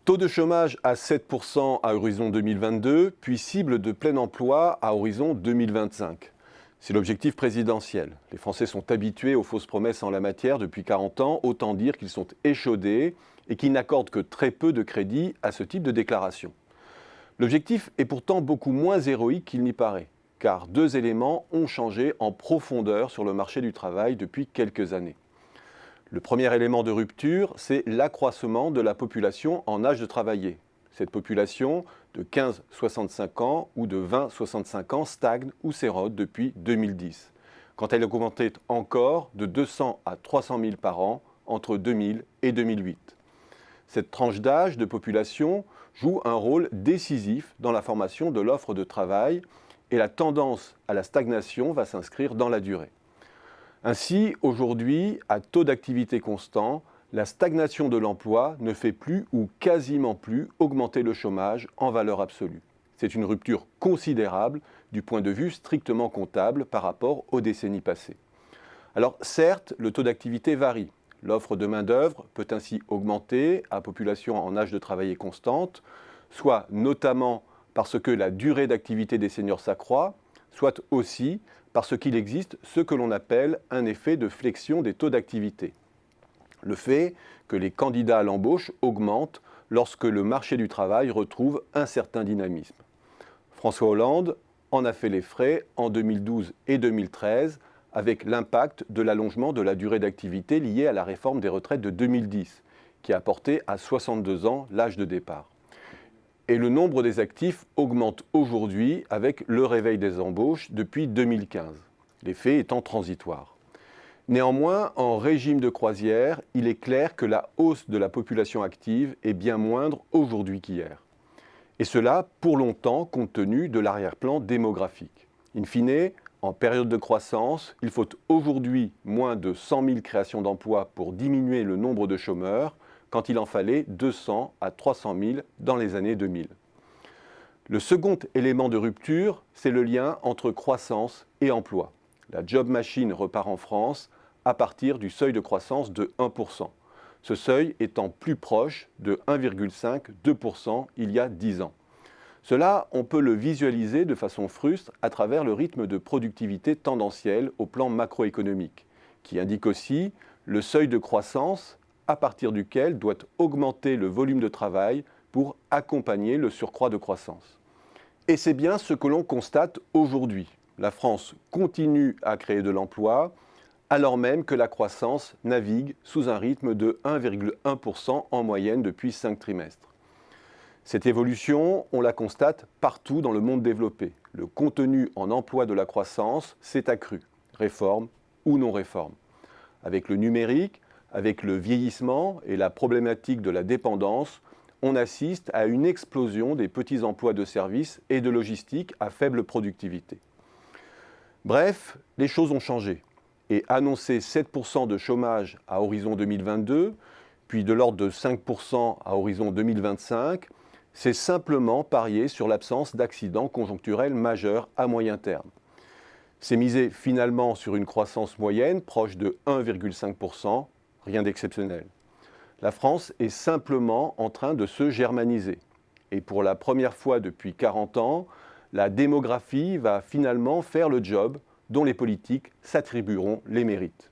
Taux de chômage à 7% à horizon 2022, puis cible de plein emploi à horizon 2025. C'est l'objectif présidentiel. Les Français sont habitués aux fausses promesses en la matière depuis 40 ans, autant dire qu'ils sont échaudés et qu'ils n'accordent que très peu de crédit à ce type de déclaration. L'objectif est pourtant beaucoup moins héroïque qu'il n'y paraît, car deux éléments ont changé en profondeur sur le marché du travail depuis quelques années. Le premier élément de rupture, c'est l'accroissement de la population en âge de travailler. Cette population de 15-65 ans ou de 20-65 ans stagne ou s'érode depuis 2010, quand elle augmentait encore de 200 à 300 000 par an entre 2000 et 2008. Cette tranche d'âge de population joue un rôle décisif dans la formation de l'offre de travail et la tendance à la stagnation va s'inscrire dans la durée. Ainsi, aujourd'hui, à taux d'activité constant, la stagnation de l'emploi ne fait plus ou quasiment plus augmenter le chômage en valeur absolue. C'est une rupture considérable du point de vue strictement comptable par rapport aux décennies passées. Alors certes, le taux d'activité varie. L'offre de main-d'œuvre peut ainsi augmenter à population en âge de travailler constante, soit notamment parce que la durée d'activité des seniors s'accroît, soit aussi parce qu'il existe ce que l'on appelle un effet de flexion des taux d'activité. Le fait que les candidats à l'embauche augmentent lorsque le marché du travail retrouve un certain dynamisme. François Hollande en a fait les frais en 2012 et 2013 avec l'impact de l'allongement de la durée d'activité liée à la réforme des retraites de 2010, qui a porté à 62 ans l'âge de départ. Et le nombre des actifs augmente aujourd'hui avec le réveil des embauches depuis 2015, l'effet étant transitoire. Néanmoins, en régime de croisière, il est clair que la hausse de la population active est bien moindre aujourd'hui qu'hier. Et cela pour longtemps compte tenu de l'arrière-plan démographique. In fine, en période de croissance, il faut aujourd'hui moins de 100 000 créations d'emplois pour diminuer le nombre de chômeurs, quand il en fallait 200 à 300 000 dans les années 2000. Le second élément de rupture, c'est le lien entre croissance et emploi. La job machine repart en France à partir du seuil de croissance de 1%. Ce seuil étant plus proche de 1,5-2% il y a 10 ans. Cela, on peut le visualiser de façon frustre à travers le rythme de productivité tendanciel au plan macroéconomique, qui indique aussi le seuil de croissance à partir duquel doit augmenter le volume de travail pour accompagner le surcroît de croissance. Et c'est bien ce que l'on constate aujourd'hui. La France continue à créer de l'emploi, alors même que la croissance navigue sous un rythme de 1,1% en moyenne depuis 5 trimestres. Cette évolution, on la constate partout dans le monde développé. Le contenu en emploi de la croissance s'est accru, réforme ou non réforme. Avec le numérique, avec le vieillissement et la problématique de la dépendance, on assiste à une explosion des petits emplois de services et de logistique à faible productivité. Bref, les choses ont changé. Et annoncer 7% de chômage à horizon 2022, puis de l'ordre de 5% à horizon 2025, c'est simplement parier sur l'absence d'accidents conjoncturels majeurs à moyen terme. C'est miser finalement sur une croissance moyenne proche de 1,5%, rien d'exceptionnel. La France est simplement en train de se germaniser. Et pour la première fois depuis 40 ans, la démographie va finalement faire le job dont les politiques s'attribueront les mérites.